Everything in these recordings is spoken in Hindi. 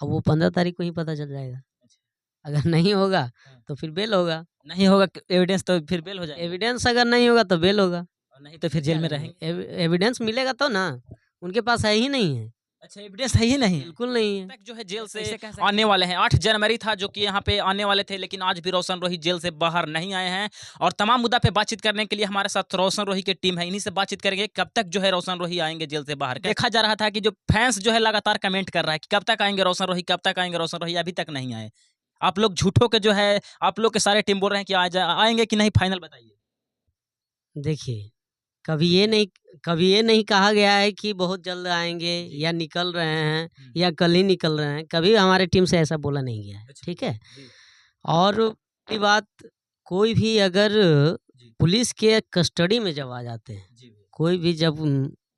अब वो 15 तारीख को ही पता चल जाएगा। अगर नहीं होगा तो फिर बेल होगा। नहीं होगा एविडेंस तो फिर बेल हो जाएगा, एविडेंस अगर नहीं होगा तो बेल होगा, और नहीं तो फिर जेल में रहेंगे। एविडेंस मिलेगा तो ना, उनके पास है ही नहीं है। अच्छा, एविडेंस है ही नहीं है। बिल्कुल नहीं है। तक जो है जेल से आने वाले हैं। 8 जनवरी था जो कि यहाँ पे आने वाले थे, लेकिन आज भी रोशन रोही जेल से बाहर नहीं आए हैं। और तमाम मुद्दा पे बातचीत करने के लिए हमारे साथ रोशन रोही की टीम है, इन्हीं से बातचीत करेंगे कब तक जो है रोशन रोही आएंगे जेल से बाहर। देखा जा रहा था कि जो फैंस जो है लगातार कमेंट कर रहा है कि कब तक आएंगे रोशन रोही, कब तक आएंगे रोशन रोही, अभी तक नहीं आए। आप लोग झूठों के जो है, आप लोग के सारे टीम बोल रहे हैं कि आएंगे कि नहीं, फाइनल बताइए। देखिए, कभी ये नहीं कहा गया है कि बहुत जल्द आएंगे या निकल रहे हैं या कल ही निकल रहे हैं, कभी हमारे टीम से ऐसा बोला नहीं गया है। ठीक है। और ये बात, कोई भी अगर पुलिस के कस्टडी में जब आ जाते हैं, कोई भी जब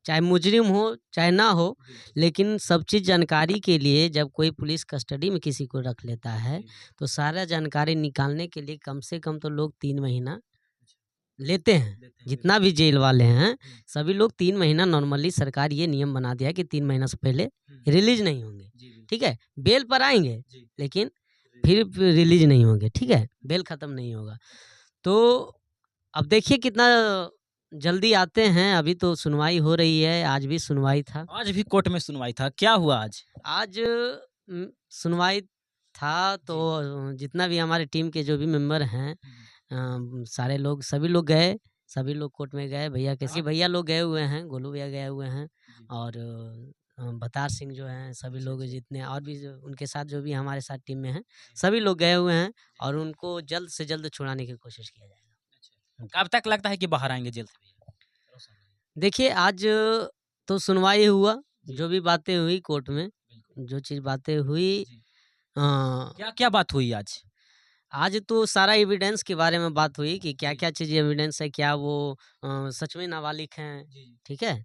चाहे मुजरिम हो चाहे ना हो, लेकिन सब चीज़ जानकारी के लिए जब कोई पुलिस कस्टडी में किसी को रख लेता है तो सारा जानकारी निकालने के लिए कम से कम तो लोग 3 महीना लेते हैं। जितना भी जेल वाले हैं सभी लोग 3 महीना, नॉर्मली सरकार ये नियम बना दिया है कि 3 महीना से पहले रिलीज नहीं होंगे। ठीक है, बेल पर आएंगे लेकिन फिर रिलीज नहीं होंगे। ठीक है, बेल खत्म नहीं होगा। तो अब देखिए कितना जल्दी आते हैं। अभी तो सुनवाई हो रही है, आज भी सुनवाई था। आज भी कोर्ट में सुनवाई था, क्या हुआ आज? आज सुनवाई था तो जितना भी हमारे टीम के जो भी मेंबर हैं, सारे लोग, सभी लोग गए, सभी लोग कोर्ट में गए। भैया कैसे भैया लोग गए हुए हैं, गोलू भैया गए हुए हैं, और बतार सिंह जो हैं, सभी लोग जितने और भी उनके साथ जो भी हमारे साथ टीम में हैं, सभी लोग गए हुए हैं और उनको जल्द से जल्द छुड़ाने की कोशिश किया जाएगा। कब तक लगता है कि बाहर आएंगे जेल से? देखिए, आज तो सुनवाई हुआ, जो भी बातें हुई कोर्ट में, जो चीज़ बातें हुई, क्या क्या बात हुई आज? आज तो सारा एविडेंस के बारे में बात हुई कि क्या क्या चीज़ एविडेंस है, क्या वो सच में नाबालिग हैं। ठीक है,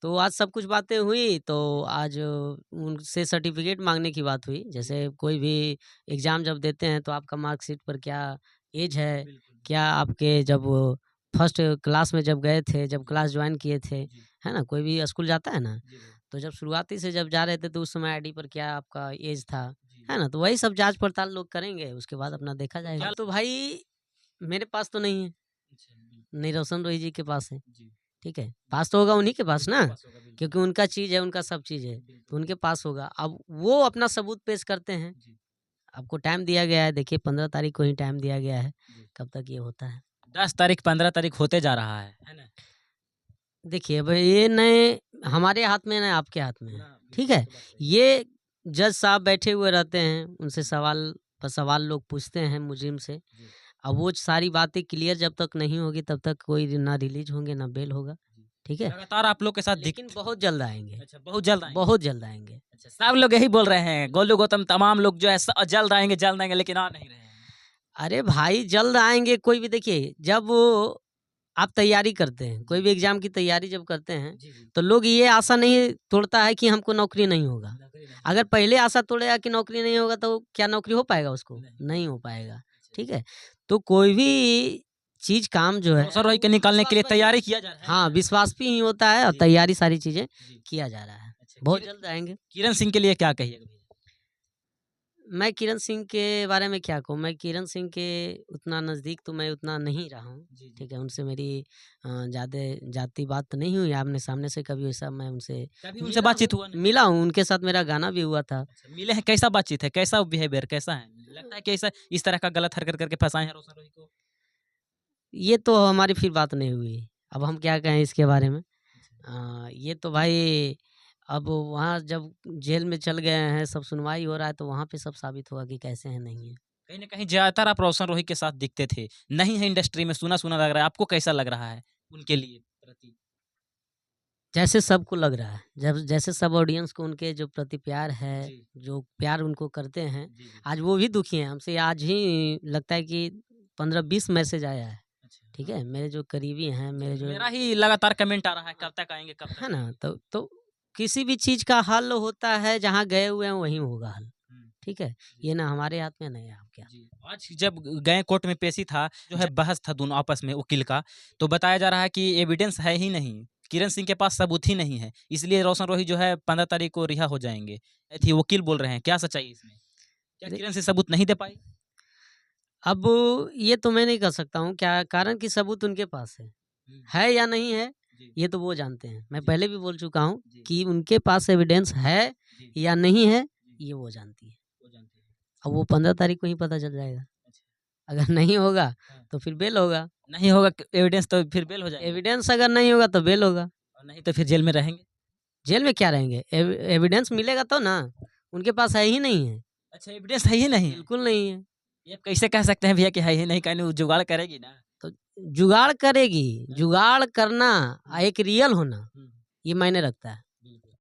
तो आज सब कुछ बातें हुई। तो आज उनसे सर्टिफिकेट मांगने की बात हुई। जैसे कोई भी एग्ज़ाम जब देते हैं तो आपका मार्कशीट पर क्या एज है, क्या आपके जब फर्स्ट क्लास में जब गए थे, जब क्लास ज्वाइन किए थे, है ना, कोई भी स्कूल जाता है ना, तो जब शुरुआती से जब जा रहे थे तो उस समय आईडी पर क्या आपका एज था, है ना, तो वही सब जांच पड़ताल लोग करेंगे, उसके बाद अपना देखा जाएगा। तो भाई मेरे पास तो नहीं है, नहीं रोशन रोही जी के पास है। ठीक है, पास तो होगा उन्हीं के पास ना, क्योंकि उनका चीज़ है, उनका सब चीज़ है, तो उनके पास होगा। अब वो अपना सबूत पेश करते हैं। आपको टाइम दिया गया है, देखिए 15 तारीख को ही टाइम दिया गया है, कब तक ये होता है। 10 तारीख 15 तारीख होते जा रहा है ना? देखिए, अब ये नए हमारे हाथ में ना आपके हाथ में है। ठीक है, ये जज साहब बैठे हुए रहते हैं, उनसे सवाल पर सवाल लोग पूछते हैं मुजरिम से। अब वो सारी बातें क्लियर जब तक नहीं होगी तब तक कोई ना रिलीज होंगे ना बेल होगा। ठीक है, लगातार आप लोग के साथ लेकिन बहुत जल्द आएंगे। अच्छा, बहुत जल्द आएंगे। बहुत जल्द आएंगे। अच्छा, सब लोग यही बोल रहे हैं, गोलू गौतम तमाम लोग जो है जल्द आएंगे, लेकिन आ नहीं रहे हैं। अरे भाई जल्द आएंगे। कोई भी देखिए, जब आप तैयारी करते हैं, कोई भी एग्जाम की तैयारी जब करते हैं तो लोग ये आशा नहीं तोड़ता है कि हमको नौकरी नहीं होगा। अगर पहले आशा तोड़ेगा कि नौकरी नहीं होगा तो क्या नौकरी हो पाएगा उसको? नहीं हो पाएगा। ठीक है, तो कोई भी चीज काम जो है रोशन रोही के निकालने के लिए तैयारी किया जा रहा है। हाँ, विश्वास भी ही होता है और तैयारी सारी चीजें किया जा रहा है। बहुत जल्द आएंगे। किरण सिंह के लिए क्या कहिएगा? मैं किरण सिंह के बारे में क्या कहूँ, मैं किरण सिंह के उतना नज़दीक तो मैं उतना नहीं रहा हूँ। ठीक है, उनसे मेरी ज़्यादा जाती बात तो नहीं हुई आमने सामने से, कभी वैसा मैं उनसे कभी उनसे बातचीत हुआ नहीं? मिला हूँ, उनके साथ मेरा गाना भी हुआ था। मिले हैं, कैसा बातचीत है, कैसा बिहेवियर, कैसा है? लगता है कि ऐसा इस तरह का गलत हरकत करके फंसाए हैं रोशन रोही को? ये तो हमारी फिर बात नहीं हुई, अब हम क्या कहें इसके बारे में। ये तो भाई अब वहाँ जब जेल में चल गए हैं, सब सुनवाई हो रहा है तो वहाँ पे सब साबित होगा कि कैसे हैं नहीं है। कहीं न कहीं ज़्यादातर आप रोशन रोही के साथ दिखते थे, नहीं है इंडस्ट्री में, सुना-सुना लग रहा है, आपको कैसा लग रहा है उनके लिए प्रति? जैसे सबको लग रहा है, जब जैसे सब ऑडियंस को उनके जो प्रति प्यार है, जो प्यार उनको करते हैं, आज वो भी दुखी हैं हमसे। आज ही लगता है कि 15-20 मैसेज आया है। ठीक है, मेरे जो करीबी हैं, मेरे जो मेरा ही लगातार कमेंट आ रहा है, कब तक आएँगे, कब तक है ना, आएँगे? तो किसी भी चीज़ का हल होता है, जहाँ गए हुए हैं वहीं होगा हल। ठीक है, ये ना हमारे हाथ में नहीं है आपके हाथ। आज जब गए कोर्ट में पेशी था, जो है बहस था दोनों आपस में वकील का, तो बताया जा रहा है कि एविडेंस है ही नहीं। किरण सिंह के पास सबूत ही नहीं है, इसलिए रोशन रोही जो है 15 तारीख को रिहा हो जाएंगे, थी वकील बोल रहे हैं। क्या सच्चाई है इसमें? क्या दे- किरण सिंह सबूत नहीं दे पाई? अब ये तो मैं नहीं कर सकता हूँ क्या कारण कि सबूत उनके पास है या नहीं है, जी, ये तो वो जानते हैं। मैं जी। पहले भी बोल चुका हूँ जी। कि उनके पास एविडेंस है जी, या नहीं है, जी। ये वो जानती है। वो जानते हैं। अब वो 15 तारीख को ही पता चल जाएगा। अच्छा। अगर नहीं होगा हाँ। तो फिर बेल होगा, नहीं होगा एविडेंस तो फिर बेल हो जाएगी, एविडेंस अगर नहीं होगा तो बेल होगा। और नहीं तो फिर जेल में रहेंगे। जेल में क्या रहेंगे? एविडेंस मिलेगा तो ना, उनके पास है ही नहीं है, अच्छा, एविडेंस है ही नहीं है। बिल्कुल नहीं है। ये आप कैसे कह सकते हैं भैया कि है ही नहीं, कहीं वो जुगाड़ करेगी ना। तो जुगाड़ करेगी, जुगाड़ करना एक रियल होना, हम्म। ये मायने रखता है।